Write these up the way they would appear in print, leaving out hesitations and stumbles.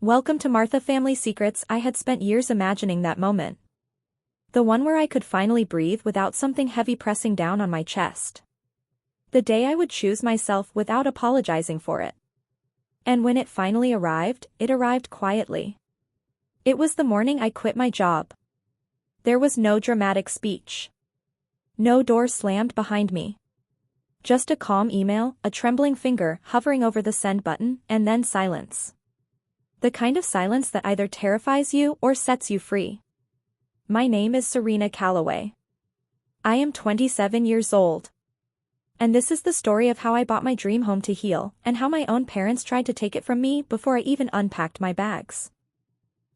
Welcome to Martha Family Secrets. I had spent years imagining that moment. The one where I could finally breathe without something heavy pressing down on my chest. The day I would choose myself without apologizing for it. And when it finally arrived, it arrived quietly. It was the morning I quit my job. There was no dramatic speech. No door slammed behind me. Just a calm email, a trembling finger hovering over the send button, and then silence. The kind of silence that either terrifies you or sets you free. My name is Serena Calloway. I am 27 years old. And this is the story of how I bought my dream home to heal, and how my own parents tried to take it from me before I even unpacked my bags.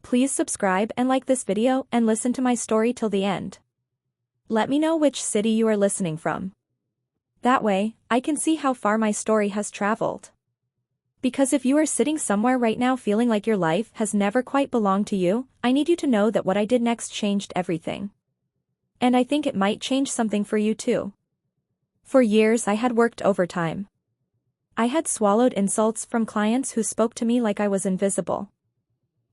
Please subscribe and like this video and listen to my story till the end. Let me know which city you are listening from. That way, I can see how far my story has traveled. Because if you are sitting somewhere right now feeling like your life has never quite belonged to you, I need you to know that what I did next changed everything. And I think it might change something for you too. For years I had worked overtime. I had swallowed insults from clients who spoke to me like I was invisible.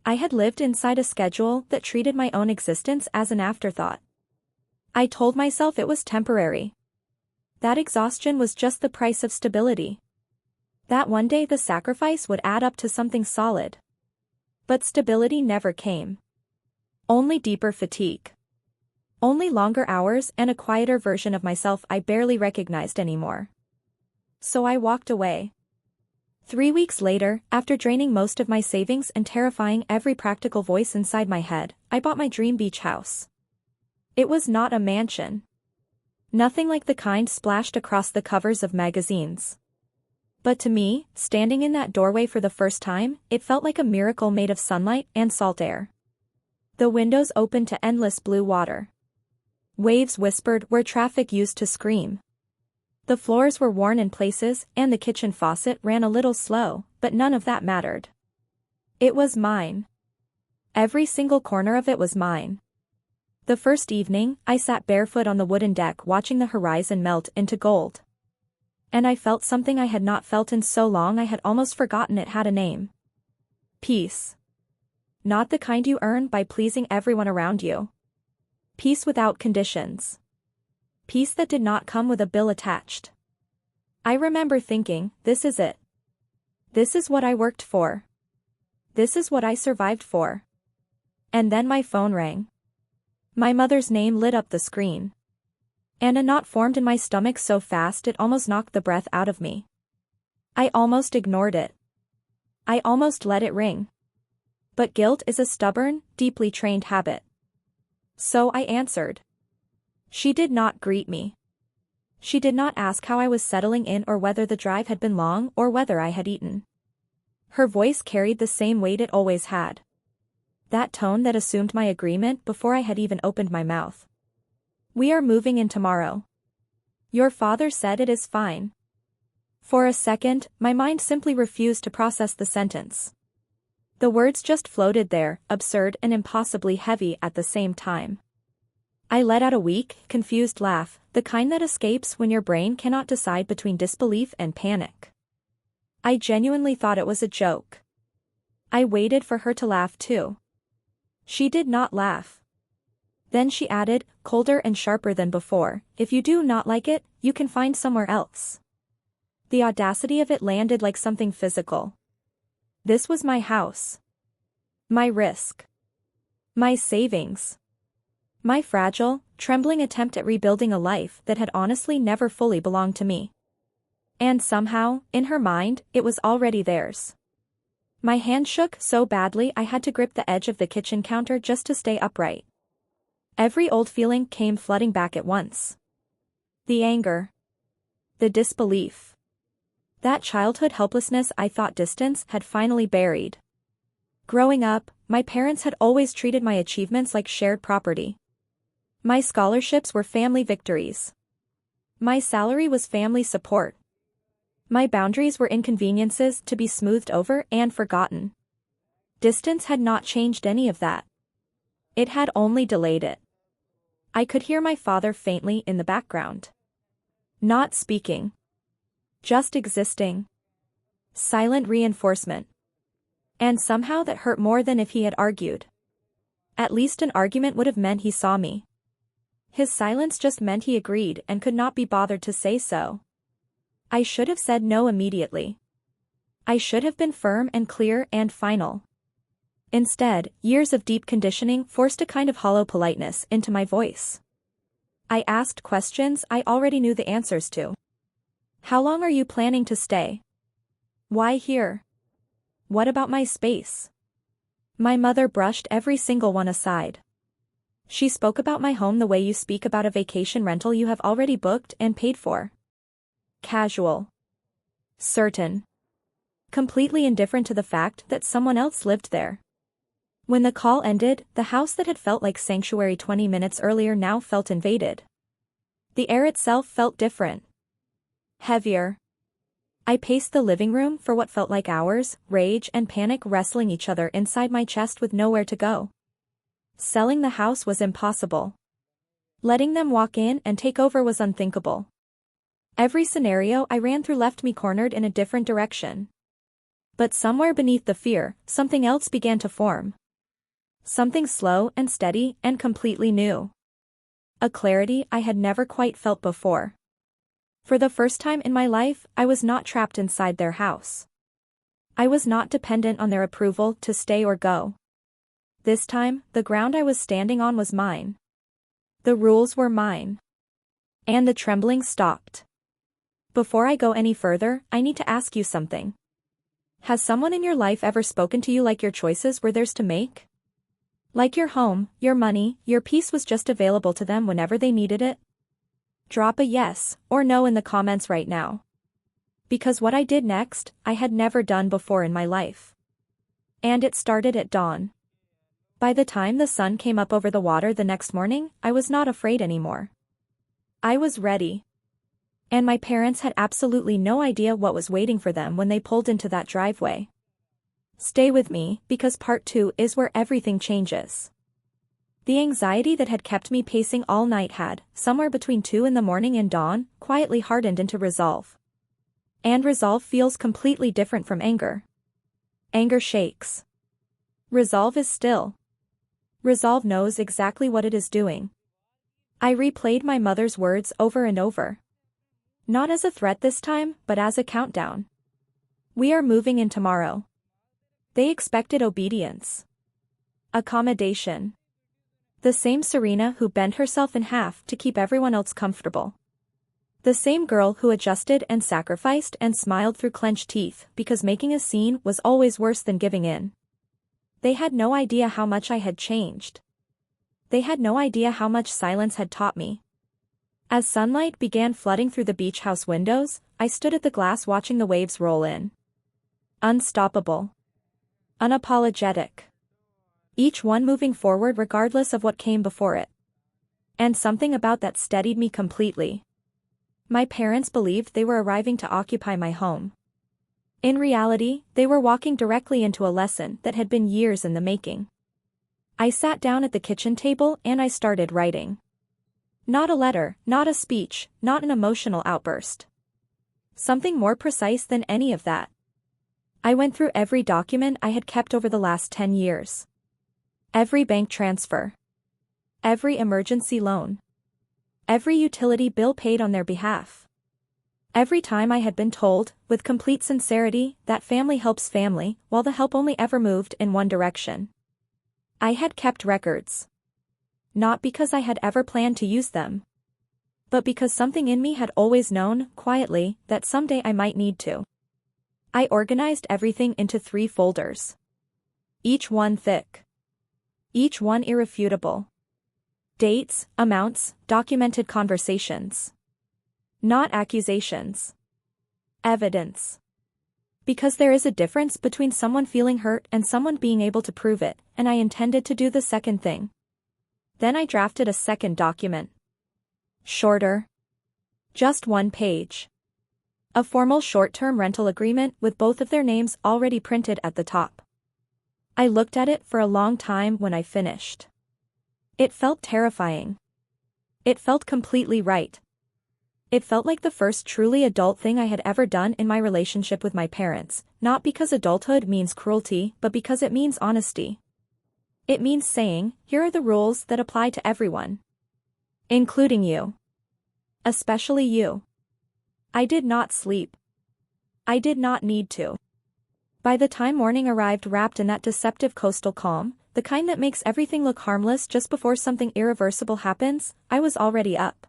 I had lived inside a schedule that treated my own existence as an afterthought. I told myself it was temporary. That exhaustion was just the price of stability. That one day the sacrifice would add up to something solid. But stability never came. Only deeper fatigue. Only longer hours and a quieter version of myself I barely recognized anymore. So I walked away. 3 weeks later, after draining most of my savings and terrifying every practical voice inside my head, I bought my dream beach house. It was not a mansion. Nothing like the kind splashed across the covers of magazines. But to me, standing in that doorway for the first time, it felt like a miracle made of sunlight and salt air. The windows opened to endless blue water. Waves whispered where traffic used to scream. The floors were worn in places and the kitchen faucet ran a little slow, but none of that mattered. It was mine. Every single corner of it was mine. The first evening, I sat barefoot on the wooden deck watching the horizon melt into gold. And I felt something I had not felt in so long I had almost forgotten it had a name. Peace. Not the kind you earn by pleasing everyone around you. Peace without conditions. Peace that did not come with a bill attached. I remember thinking, this is it. This is what I worked for. This is what I survived for. And then my phone rang. My mother's name lit up the screen. And a knot formed in my stomach so fast it almost knocked the breath out of me. I almost ignored it. I almost let it ring. But guilt is a stubborn, deeply trained habit. So I answered. She did not greet me. She did not ask how I was settling in or whether the drive had been long or whether I had eaten. Her voice carried the same weight it always had. That tone that assumed my agreement before I had even opened my mouth. We are moving in tomorrow. Your father said it is fine. For a second, my mind simply refused to process the sentence. The words just floated there, absurd and impossibly heavy at the same time. I let out a weak, confused laugh, the kind that escapes when your brain cannot decide between disbelief and panic. I genuinely thought it was a joke. I waited for her to laugh too. She did not laugh. Then she added, colder and sharper than before, if you do not like it, you can find somewhere else. The audacity of it landed like something physical. This was my house. My risk. My savings. My fragile, trembling attempt at rebuilding a life that had honestly never fully belonged to me. And somehow, in her mind, it was already theirs. My hand shook so badly I had to grip the edge of the kitchen counter just to stay upright. Every old feeling came flooding back at once. The anger. The disbelief. That childhood helplessness I thought distance had finally buried. Growing up, my parents had always treated my achievements like shared property. My scholarships were family victories. My salary was family support. My boundaries were inconveniences to be smoothed over and forgotten. Distance had not changed any of that. It had only delayed it. I could hear my father faintly in the background. Not speaking. Just existing. Silent reinforcement. And somehow that hurt more than if he had argued. At least an argument would have meant he saw me. His silence just meant he agreed and could not be bothered to say so. I should have said no immediately. I should have been firm and clear and final. Instead, years of deep conditioning forced a kind of hollow politeness into my voice. I asked questions I already knew the answers to. How long are you planning to stay? Why here? What about my space? My mother brushed every single one aside. She spoke about my home the way you speak about a vacation rental you have already booked and paid for. Casual. Certain. Completely indifferent to the fact that someone else lived there. When the call ended, the house that had felt like sanctuary 20 minutes earlier now felt invaded. The air itself felt different. Heavier. I paced the living room for what felt like hours, rage and panic wrestling each other inside my chest with nowhere to go. Selling the house was impossible. Letting them walk in and take over was unthinkable. Every scenario I ran through left me cornered in a different direction. But somewhere beneath the fear, something else began to form. Something slow and steady and completely new. A clarity I had never quite felt before. For the first time in my life, I was not trapped inside their house. I was not dependent on their approval to stay or go. This time, the ground I was standing on was mine. The rules were mine. And the trembling stopped. Before I go any further, I need to ask you something. Has someone in your life ever spoken to you like your choices were theirs to make? Like your home, your money, your peace was just available to them whenever they needed it? Drop a yes or no in the comments right now. Because what I did next, I had never done before in my life. And it started at dawn. By the time the sun came up over the water the next morning, I was not afraid anymore. I was ready. And my parents had absolutely no idea what was waiting for them when they pulled into that driveway. Stay with me, because part 2 is where everything changes. The anxiety that had kept me pacing all night had, somewhere between 2 in the morning and dawn, quietly hardened into resolve. And resolve feels completely different from anger. Anger shakes. Resolve is still. Resolve knows exactly what it is doing. I replayed my mother's words over and over. Not as a threat this time, but as a countdown. We are moving in tomorrow. They expected obedience. Accommodation. The same Serena who bent herself in half to keep everyone else comfortable. The same girl who adjusted and sacrificed and smiled through clenched teeth because making a scene was always worse than giving in. They had no idea how much I had changed. They had no idea how much silence had taught me. As sunlight began flooding through the beach house windows, I stood at the glass watching the waves roll in. Unstoppable. Unapologetic. Each one moving forward regardless of what came before it. And something about that steadied me completely. My parents believed they were arriving to occupy my home. In reality, they were walking directly into a lesson that had been years in the making. I sat down at the kitchen table and I started writing. Not a letter, not a speech, not an emotional outburst. Something more precise than any of that. I went through every document I had kept over the last 10 years. Every bank transfer. Every emergency loan. Every utility bill paid on their behalf. Every time I had been told, with complete sincerity, that family helps family, while the help only ever moved in one direction. I had kept records. Not because I had ever planned to use them. But because something in me had always known, quietly, that someday I might need to. I organized everything into 3 folders. Each one thick. Each one irrefutable. Dates, amounts, documented conversations. Not accusations. Evidence. Because there is a difference between someone feeling hurt and someone being able to prove it, and I intended to do the second thing. Then I drafted a second document. Shorter. Just 1 page. A formal short-term rental agreement with both of their names already printed at the top. I looked at it for a long time when I finished. It felt terrifying. It felt completely right. It felt like the first truly adult thing I had ever done in my relationship with my parents, not because adulthood means cruelty, but because it means honesty. It means saying, here are the rules that apply to everyone. Including you. Especially you. I did not sleep. I did not need to. By the time morning arrived wrapped in that deceptive coastal calm, the kind that makes everything look harmless just before something irreversible happens, I was already up.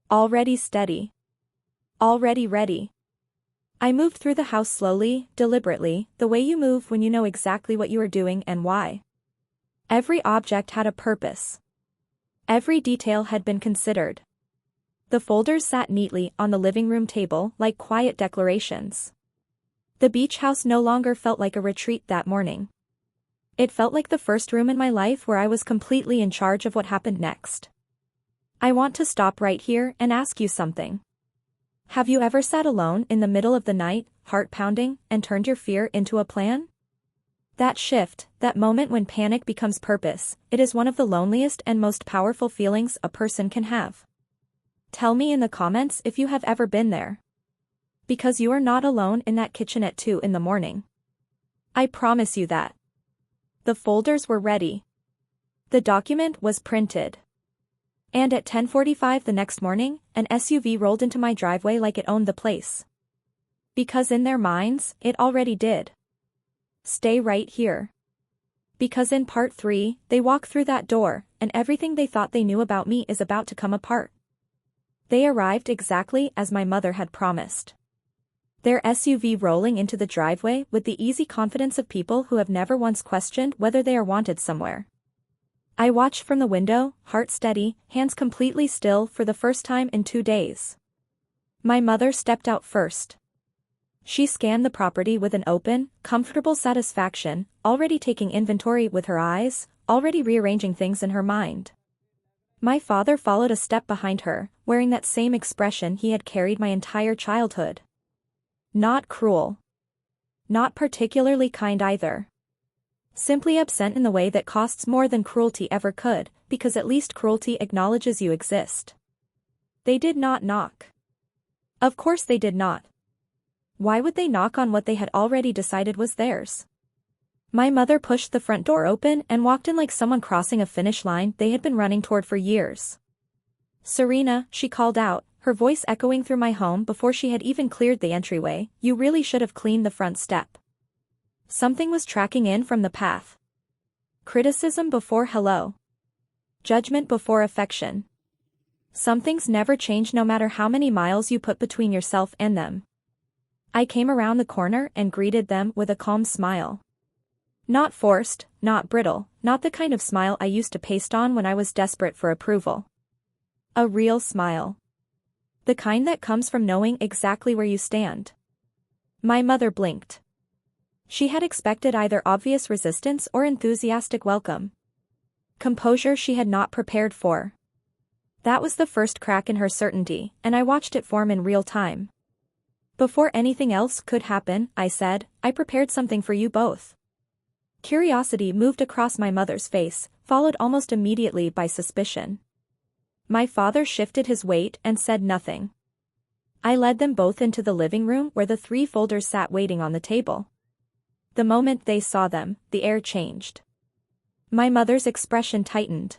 Already steady. Already ready. I moved through the house slowly, deliberately, the way you move when you know exactly what you are doing and why. Every object had a purpose. Every detail had been considered. The folders sat neatly on the living room table like quiet declarations. The beach house no longer felt like a retreat that morning. It felt like the first room in my life where I was completely in charge of what happened next. I want to stop right here and ask you something. Have you ever sat alone in the middle of the night, heart pounding, and turned your fear into a plan? That shift, that moment when panic becomes purpose, it is one of the loneliest and most powerful feelings a person can have. Tell me in the comments if you have ever been there. Because you are not alone in that kitchen at 2 in the morning. I promise you that. The folders were ready. The document was printed. And at 10:45 the next morning, an SUV rolled into my driveway like it owned the place. Because in their minds, it already did. Stay right here. Because in part 3, they walk through that door, and everything they thought they knew about me is about to come apart. They arrived exactly as my mother had promised. Their SUV rolling into the driveway with the easy confidence of people who have never once questioned whether they are wanted somewhere. I watched from the window, heart steady, hands completely still for the first time in 2 days. My mother stepped out first. She scanned the property with an open, comfortable satisfaction, already taking inventory with her eyes, already rearranging things in her mind. My father followed a step behind her, wearing that same expression he had carried my entire childhood. Not cruel. Not particularly kind either. Simply absent in the way that costs more than cruelty ever could, because at least cruelty acknowledges you exist. They did not knock. Of course they did not. Why would they knock on what they had already decided was theirs? My mother pushed the front door open and walked in like someone crossing a finish line they had been running toward for years. Serena, she called out, her voice echoing through my home before she had even cleared the entryway, you really should have cleaned the front step. Something was tracking in from the path. Criticism before hello. Judgment before affection. Some things never change no matter how many miles you put between yourself and them. I came around the corner and greeted them with a calm smile. Not forced, not brittle, not the kind of smile I used to paste on when I was desperate for approval. A real smile. The kind that comes from knowing exactly where you stand. My mother blinked. She had expected either obvious resistance or enthusiastic welcome. Composure she had not prepared for. That was the first crack in her certainty, and I watched it form in real time. Before anything else could happen, I said, I prepared something for you both. Curiosity moved across my mother's face, followed almost immediately by suspicion. My father shifted his weight and said nothing. I led them both into the living room where the 3 folders sat waiting on the table. The moment they saw them, the air changed. My mother's expression tightened.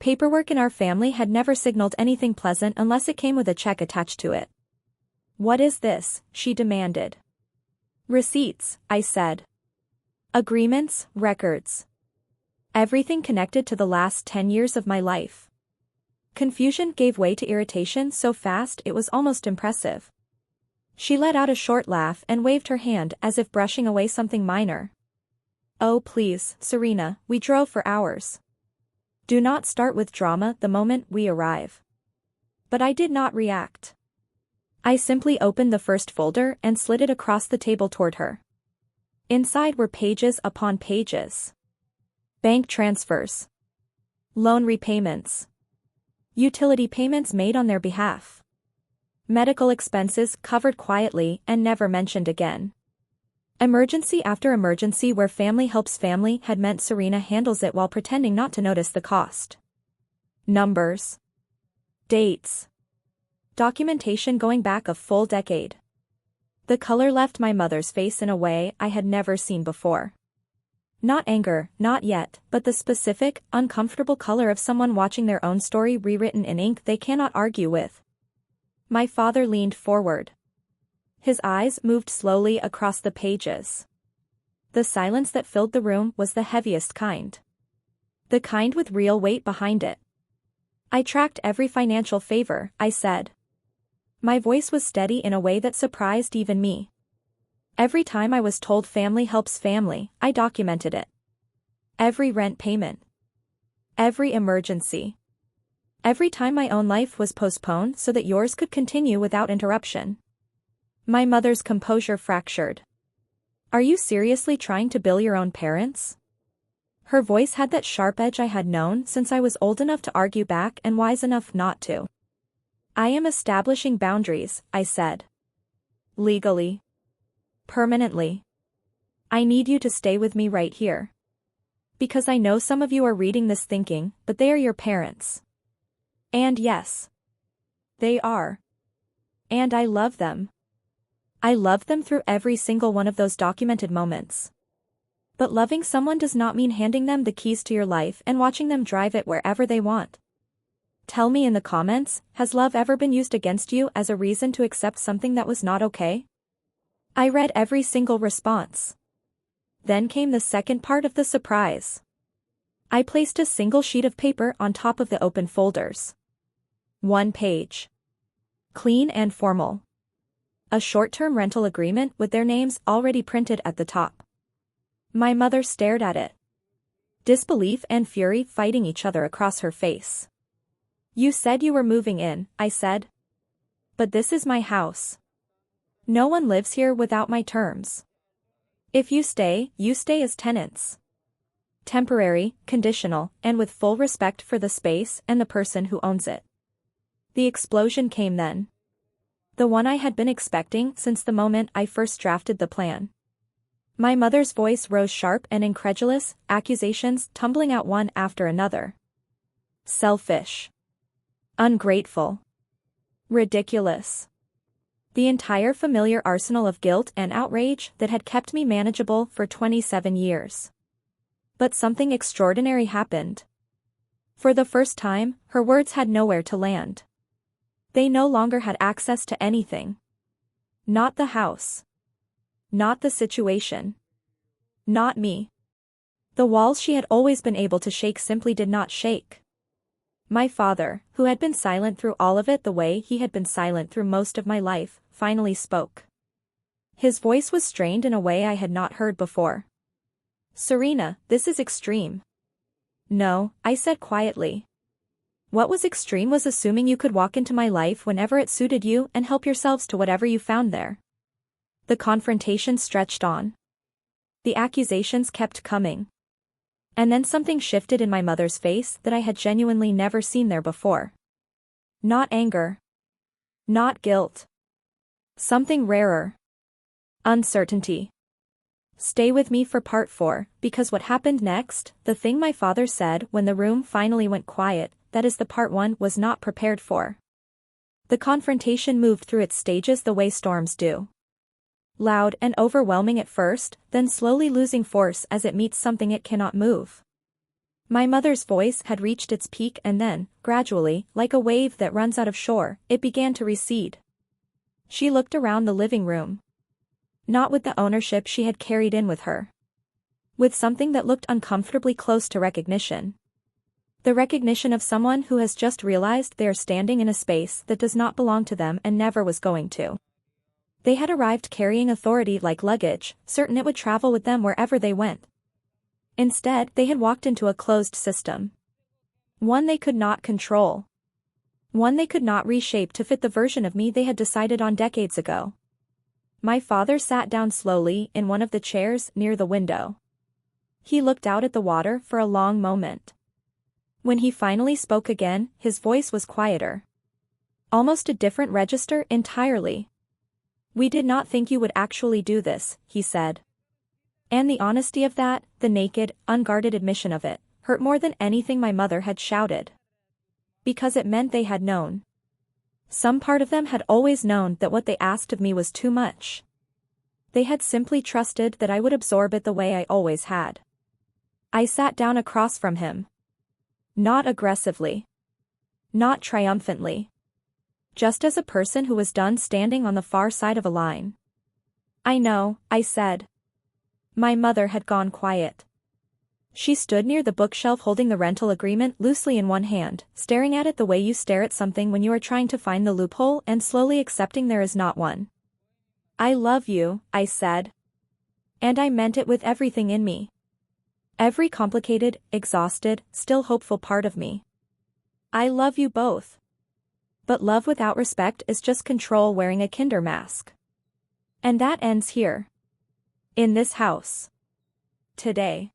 Paperwork in our family had never signaled anything pleasant unless it came with a check attached to it. What is this? She demanded. Receipts, I said. Agreements, records. Everything connected to the last 10 years of my life. Confusion gave way to irritation so fast it was almost impressive. She let out a short laugh and waved her hand as if brushing away something minor. Oh please, Serena, we drove for hours. Do not start with drama the moment we arrive. But I did not react. I simply opened the first folder and slid it across the table toward her. Inside were pages upon pages. Bank transfers. Loan repayments. Utility payments made on their behalf. Medical expenses covered quietly and never mentioned again. Emergency after emergency where family helps family had meant Serena handles it while pretending not to notice the cost. Numbers. Dates. documentation going back a full decade. The color left my mother's face in a way I had never seen before. Not anger, not yet, but the specific, uncomfortable color of someone watching their own story rewritten in ink they cannot argue with. My father leaned forward. His eyes moved slowly across the pages. The silence that filled the room was the heaviest kind. The kind with real weight behind it. I tracked every financial favor, I said. My voice was steady in a way that surprised even me. Every time I was told family helps family, I documented it. Every rent payment. Every emergency. Every time my own life was postponed so that yours could continue without interruption. My mother's composure fractured. Are you seriously trying to bill your own parents? Her voice had that sharp edge I had known since I was old enough to argue back and wise enough not to. I am establishing boundaries, I said. Legally. Permanently. I need you to stay with me right here. Because I know some of you are reading this thinking, but they are your parents. And yes. They are. And I love them. I love them through every single one of those documented moments. But loving someone does not mean handing them the keys to your life and watching them drive it wherever they want. Tell me in the comments, has love ever been used against you as a reason to accept something that was not okay? I read every single response. Then came the second part of the surprise. I placed a single sheet of paper on top of the open folders. 1 page. Clean and formal. A short-term rental agreement with their names already printed at the top. My mother stared at it. Disbelief and fury fighting each other across her face. You said you were moving in, I said. But this is my house. No one lives here without my terms. If you stay as tenants. Temporary, conditional, and with full respect for the space and the person who owns it. The explosion came then. The one I had been expecting since the moment I first drafted the plan. My mother's voice rose sharp and incredulous, accusations tumbling out one after another. Selfish. Ungrateful. Ridiculous. The entire familiar arsenal of guilt and outrage that had kept me manageable for 27 years. But something extraordinary happened. For the first time, her words had nowhere to land. They no longer had access to anything. Not the house. Not the situation. Not me. The walls she had always been able to shake simply did not shake. My father, who had been silent through all of it the way he had been silent through most of my life, finally spoke. His voice was strained in a way I had not heard before. Serena, this is extreme. No, I said quietly. What was extreme was assuming you could walk into my life whenever it suited you and help yourselves to whatever you found there. The confrontation stretched on. The accusations kept coming. And then something shifted in my mother's face that I had genuinely never seen there before. Not anger. Not guilt. Something rarer. Uncertainty. Stay with me for part 4, because what happened next, the thing my father said when the room finally went quiet, that is the part 1 was not prepared for. The confrontation moved through its stages the way storms do. Loud and overwhelming at first, then slowly losing force as it meets something it cannot move. My mother's voice had reached its peak and then, gradually, like a wave that runs out of shore, it began to recede. She looked around the living room. Not with the ownership she had carried in with her. With something that looked uncomfortably close to recognition. The recognition of someone who has just realized they are standing in a space that does not belong to them and never was going to. They had arrived carrying authority like luggage, certain it would travel with them wherever they went. Instead, they had walked into a closed system. One they could not control. One they could not reshape to fit the version of me they had decided on decades ago. My father sat down slowly in one of the chairs near the window. He looked out at the water for a long moment. When he finally spoke again, his voice was quieter. Almost a different register entirely. We did not think you would actually do this, he said. And the honesty of that, the naked, unguarded admission of it, hurt more than anything my mother had shouted. Because it meant they had known. Some part of them had always known that what they asked of me was too much. They had simply trusted that I would absorb it the way I always had. I sat down across from him. Not aggressively. Not triumphantly. Just as a person who was done standing on the far side of a line. "I know," I said. My mother had gone quiet. She stood near the bookshelf holding the rental agreement loosely in one hand, staring at it the way you stare at something when you are trying to find the loophole and slowly accepting there is not one. "I love you," I said. And I meant it with everything in me. Every complicated, exhausted, still hopeful part of me. I love you both. But love without respect is just control wearing a kinder mask. And that ends here. In this house. Today.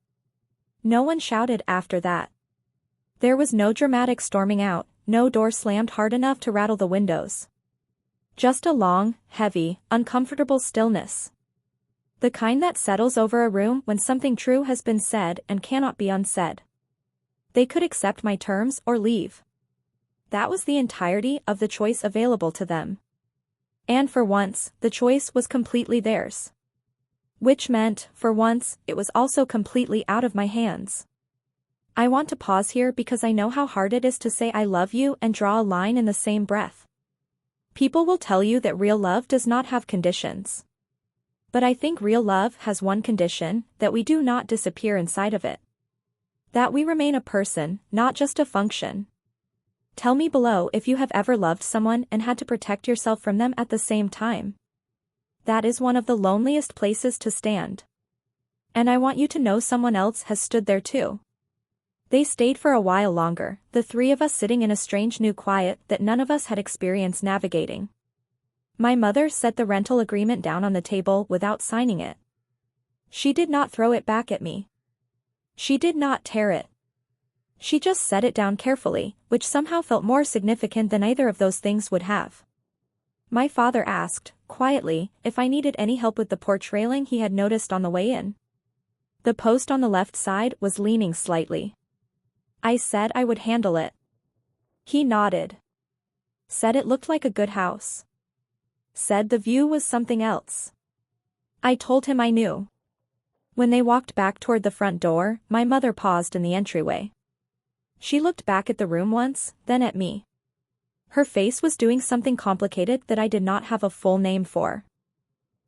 No one shouted after that. There was no dramatic storming out, no door slammed hard enough to rattle the windows. Just a long, heavy, uncomfortable stillness. The kind that settles over a room when something true has been said and cannot be unsaid. They could accept my terms or leave. That was the entirety of the choice available to them. And for once, the choice was completely theirs. Which meant, for once, it was also completely out of my hands. I want to pause here because I know how hard it is to say I love you and draw a line in the same breath. People will tell you that real love does not have conditions. But I think real love has one condition, that we do not disappear inside of it. That we remain a person, not just a function. Tell me below if you have ever loved someone and had to protect yourself from them at the same time. That is one of the loneliest places to stand. And I want you to know someone else has stood there too. They stayed for a while longer, the three of us sitting in a strange new quiet that none of us had experience navigating. My mother set the rental agreement down on the table without signing it. She did not throw it back at me. She did not tear it. She just set it down carefully, which somehow felt more significant than either of those things would have. My father asked, quietly, if I needed any help with the porch railing he had noticed on the way in. The post on the left side was leaning slightly. I said I would handle it. He nodded. Said it looked like a good house. Said the view was something else. I told him I knew. When they walked back toward the front door, my mother paused in the entryway. She looked back at the room once, then at me. Her face was doing something complicated that I did not have a full name for.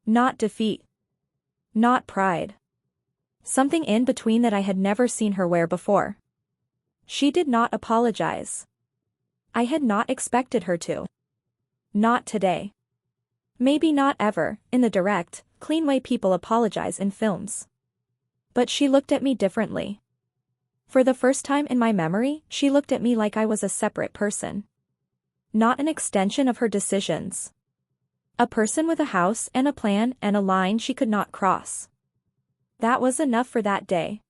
Not defeat. Not pride. Something in between that I had never seen her wear before. She did not apologize. I had not expected her to. Not today. Maybe not ever, in the direct, clean way people apologize in films. But she looked at me differently. For the first time in my memory, she looked at me like I was a separate person. Not an extension of her decisions. A person with a house and a plan and a line she could not cross. That was enough for that day.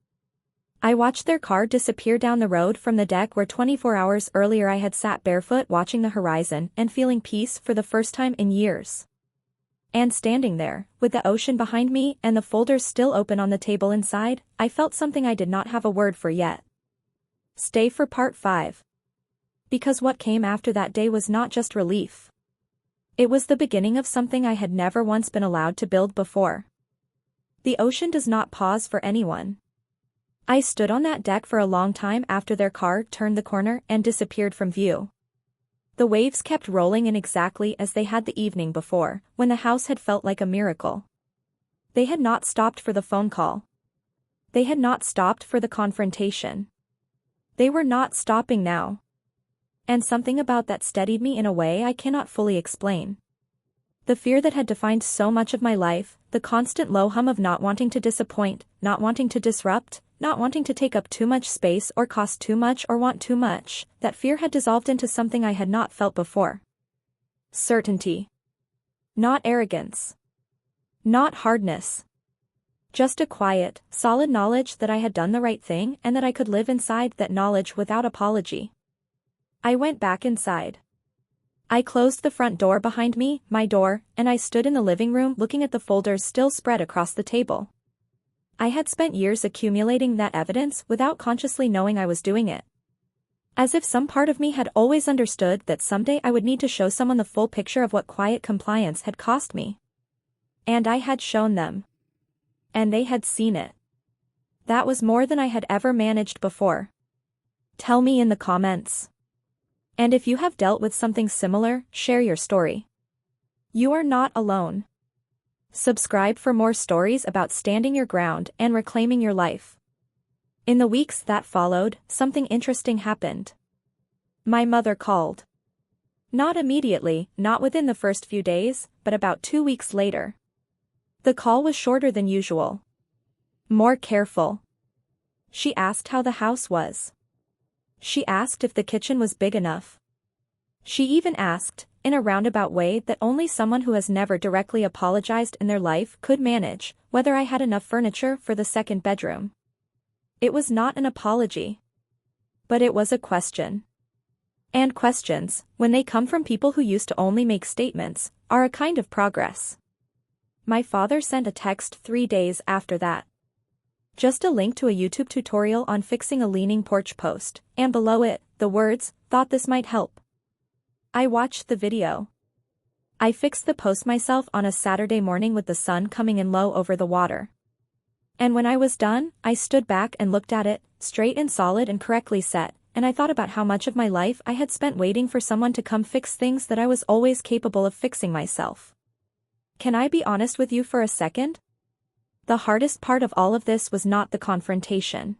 I watched their car disappear down the road from the deck where 24 hours earlier I had sat barefoot watching the horizon and feeling peace for the first time in years. And standing there, with the ocean behind me and the folders still open on the table inside, I felt something I did not have a word for yet. Stay for part 5. Because what came after that day was not just relief. It was the beginning of something I had never once been allowed to build before. The ocean does not pause for anyone. I stood on that deck for a long time after their car turned the corner and disappeared from view. The waves kept rolling in exactly as they had the evening before, when the house had felt like a miracle. They had not stopped for the phone call. They had not stopped for the confrontation. They were not stopping now. And something about that steadied me in a way I cannot fully explain. The fear that had defined so much of my life, the constant low hum of not wanting to disappoint, not wanting to disrupt, not wanting to take up too much space or cost too much or want too much, that fear had dissolved into something I had not felt before. Certainty. Not arrogance. Not hardness. Just a quiet, solid knowledge that I had done the right thing and that I could live inside that knowledge without apology. I went back inside. I closed the front door behind me, my door, and I stood in the living room looking at the folders still spread across the table. I had spent years accumulating that evidence without consciously knowing I was doing it. As if some part of me had always understood that someday I would need to show someone the full picture of what quiet compliance had cost me. And I had shown them. And they had seen it. That was more than I had ever managed before. Tell me in the comments. And if you have dealt with something similar, share your story. You are not alone. Subscribe for more stories about standing your ground and reclaiming your life. In the weeks that followed, something interesting happened. My mother called. Not immediately, not within the first few days, but about 2 weeks later. The call was shorter than usual. More careful. She asked how the house was. She asked if the kitchen was big enough. She even asked, in a roundabout way that only someone who has never directly apologized in their life could manage, whether I had enough furniture for the second bedroom. It was not an apology. But it was a question. And questions, when they come from people who used to only make statements, are a kind of progress. My father sent a text 3 days after that. Just a link to a YouTube tutorial on fixing a leaning porch post, and below it, the words, "Thought this might help." I watched the video. I fixed the post myself on a Saturday morning with the sun coming in low over the water. And when I was done, I stood back and looked at it, straight and solid and correctly set, and I thought about how much of my life I had spent waiting for someone to come fix things that I was always capable of fixing myself. Can I be honest with you for a second? The hardest part of all of this was not the confrontation.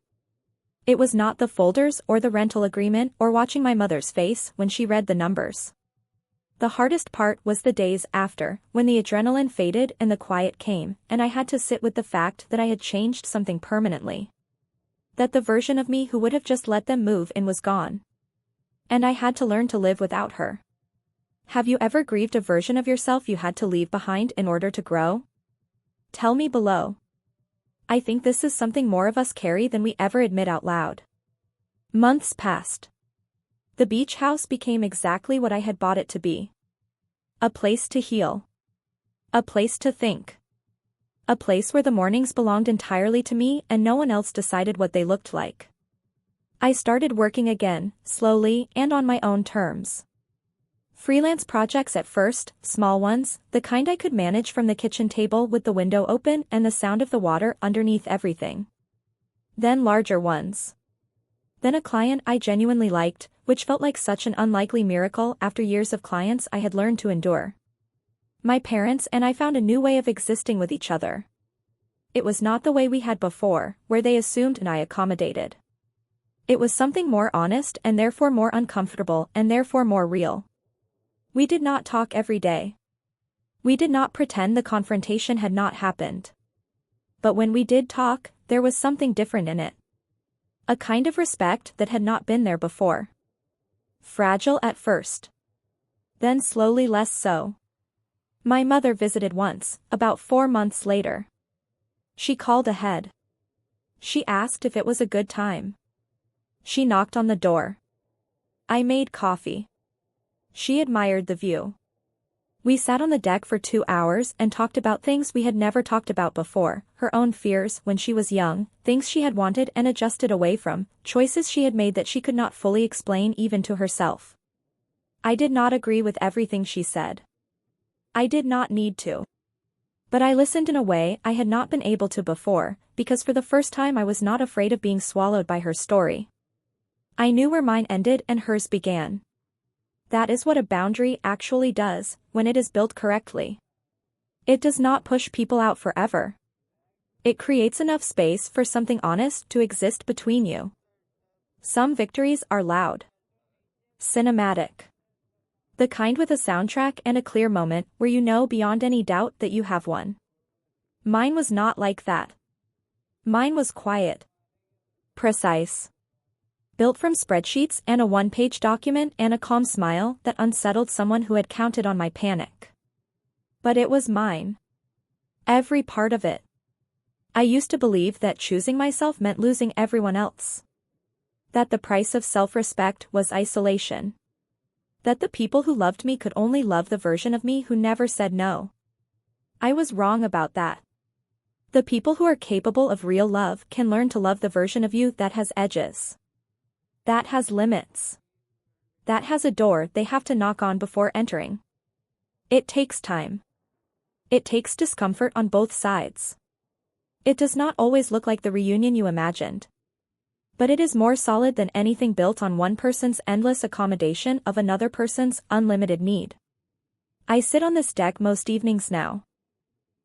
It was not the folders or the rental agreement or watching my mother's face when she read the numbers. The hardest part was the days after, when the adrenaline faded and the quiet came, and I had to sit with the fact that I had changed something permanently. That the version of me who would have just let them move in was gone. And I had to learn to live without her. Have you ever grieved a version of yourself you had to leave behind in order to grow? Tell me below. I think this is something more of us carry than we ever admit out loud. Months passed. The beach house became exactly what I had bought it to be. A place to heal. A place to think. A place where the mornings belonged entirely to me and no one else decided what they looked like. I started working again, slowly and on my own terms. Freelance projects at first, small ones, the kind I could manage from the kitchen table with the window open and the sound of the water underneath everything. Then larger ones. Then a client I genuinely liked, which felt like such an unlikely miracle after years of clients I had learned to endure. My parents and I found a new way of existing with each other. It was not the way we had before, where they assumed and I accommodated. It was something more honest and therefore more uncomfortable and therefore more real. We did not talk every day. We did not pretend the confrontation had not happened. But when we did talk, there was something different in it. A kind of respect that had not been there before. Fragile at first. Then slowly less so. My mother visited once, about 4 months later. She called ahead. She asked if it was a good time. She knocked on the door. I made coffee. She admired the view. We sat on the deck for 2 hours and talked about things we had never talked about before, her own fears when she was young, things she had wanted and adjusted away from, choices she had made that she could not fully explain even to herself. I did not agree with everything she said. I did not need to. But I listened in a way I had not been able to before, because for the first time I was not afraid of being swallowed by her story. I knew where mine ended and hers began. That is what a boundary actually does, when it is built correctly. It does not push people out forever. It creates enough space for something honest to exist between you. Some victories are loud. Cinematic. The kind with a soundtrack and a clear moment where you know beyond any doubt that you have won. Mine was not like that. Mine was quiet. Precise. Built from spreadsheets and a 1-page document and a calm smile that unsettled someone who had counted on my panic. But it was mine. Every part of it. I used to believe that choosing myself meant losing everyone else. That the price of self-respect was isolation. That the people who loved me could only love the version of me who never said no. I was wrong about that. The people who are capable of real love can learn to love the version of you that has edges. That has limits. That has a door they have to knock on before entering. It takes time. It takes discomfort on both sides. It does not always look like the reunion you imagined. But it is more solid than anything built on one person's endless accommodation of another person's unlimited need. I sit on this deck most evenings now.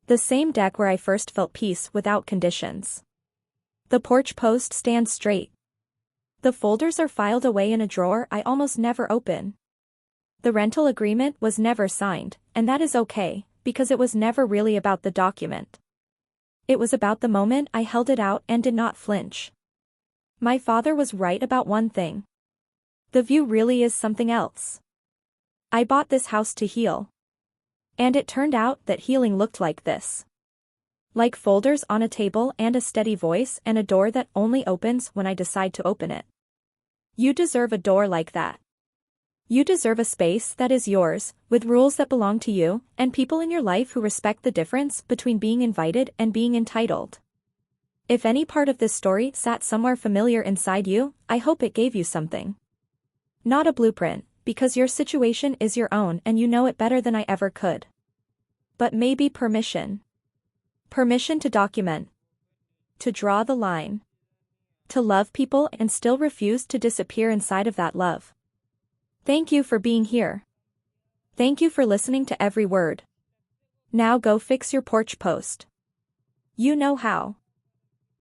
The same deck where I first felt peace without conditions. The porch post stands straight. The folders are filed away in a drawer I almost never open. The rental agreement was never signed, and that is okay, because it was never really about the document. It was about the moment I held it out and did not flinch. My father was right about one thing. The view really is something else. I bought this house to heal. And it turned out that healing looked like this. Like folders on a table and a steady voice and a door that only opens when I decide to open it. You deserve a door like that. You deserve a space that is yours, with rules that belong to you, and people in your life who respect the difference between being invited and being entitled. If any part of this story sat somewhere familiar inside you, I hope it gave you something. Not a blueprint, because your situation is your own and you know it better than I ever could. But maybe permission. Permission to document. To draw the line. To love people and still refuse to disappear inside of that love. Thank you for being here. Thank you for listening to every word. Now go fix your porch post. You know how.